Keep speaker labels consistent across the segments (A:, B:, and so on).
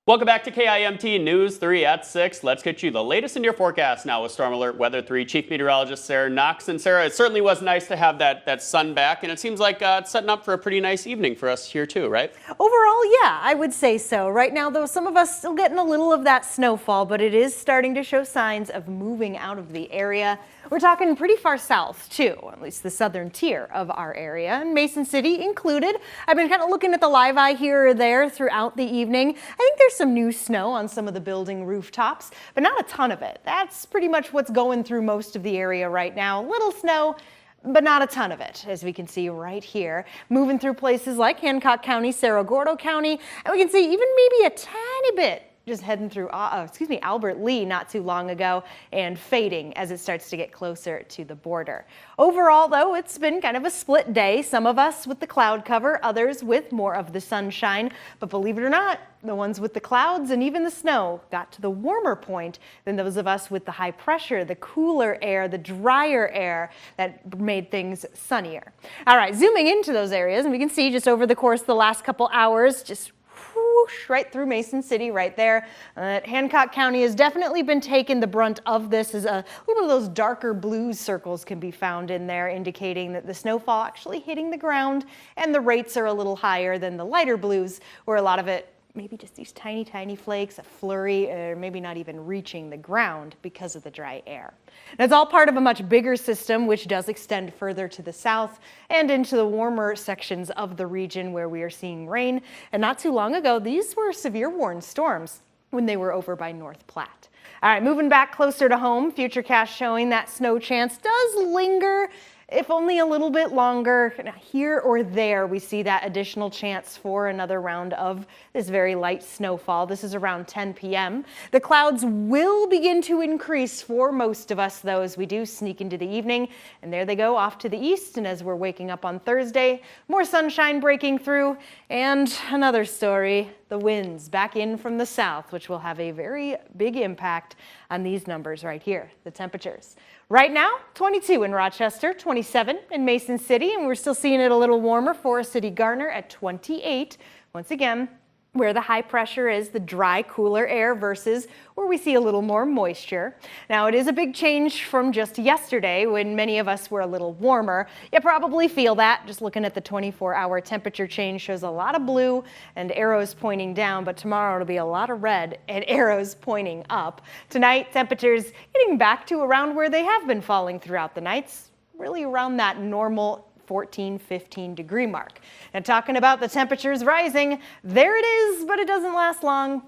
A: Welcome back to KIMT News 3 at 6. Let's get you the latest in your forecast now with Storm Alert Weather 3 Chief Meteorologist Sarah Knox. And Sarah, it certainly was nice to have that sun back, and it seems like it's setting up for a pretty nice evening for us here too, right?
B: Overall, yeah, I would say so. Right now, though, some of us still getting a little of that snowfall, but it is starting to show signs of moving out of the area. We're talking pretty far south, too, at least the southern tier of our area, and Mason City included. I've been kind of looking at the live eye here or there throughout the evening. I think there's some new snow on some of the building rooftops, but not a ton of it. That's pretty much what's going through most of the area right now. Little snow, but not a ton of it, as we can see right here. Moving through places like Hancock County, Cerro Gordo County, and we can see even maybe a tiny bit just heading through, Albert Lee not too long ago, and fading as it starts to get closer to the border. Overall, though, it's been kind of a split day. Some of us with the cloud cover, others with more of the sunshine. But believe it or not, the ones with the clouds and even the snow got to the warmer point than those of us with the high pressure, the cooler air, the drier air that made things sunnier. All right, zooming into those areas, and we can see just over the course of the last couple hours, just whoosh, right through Mason City right there. Hancock County has definitely been taking the brunt of this, as a little of those darker blues circles can be found in there, indicating that the snowfall actually hitting the ground and the rates are a little higher than the lighter blues, where a lot of it maybe just these tiny, tiny flakes, a flurry, or maybe not even reaching the ground because of the dry air. And it's all part of a much bigger system, which does extend further to the south and into the warmer sections of the region where we are seeing rain. And not too long ago, these were severe warned storms when they were over by North Platte. All right, moving back closer to home, Futurecast showing that snow chance does linger, if only a little bit longer. Here or there, we see that additional chance for another round of this very light snowfall. This is around 10 p.m. The clouds will begin to increase for most of us, though, as we do sneak into the evening. And there they go off to the east. And as we're waking up on Thursday, more sunshine breaking through. And another story, the winds back in from the south, which will have a very big impact on these numbers right here, the temperatures. Right now, 22 in Rochester, 27 in Mason City, and we're still seeing it a little warmer. Forest City Garner at 28. Once again, where the high pressure is the dry, cooler air versus where we see a little more moisture. Now, it is a big change from just yesterday when many of us were a little warmer. You probably feel that. Just looking at the 24-hour temperature change shows a lot of blue and arrows pointing down, but tomorrow it'll be a lot of red and arrows pointing up. Tonight, temperatures getting back to around where they have been falling throughout the nights, really around that normal 14, 15 degree mark. And talking about the temperatures rising, there it is, but it doesn't last long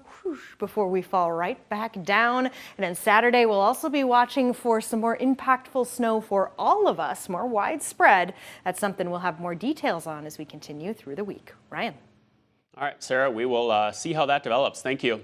B: before we fall right back down. And then Saturday, we'll also be watching for some more impactful snow for all of us, more widespread. That's something we'll have more details on as we continue through the week. Ryan.
A: All right, Sarah, we will see how that develops. Thank you.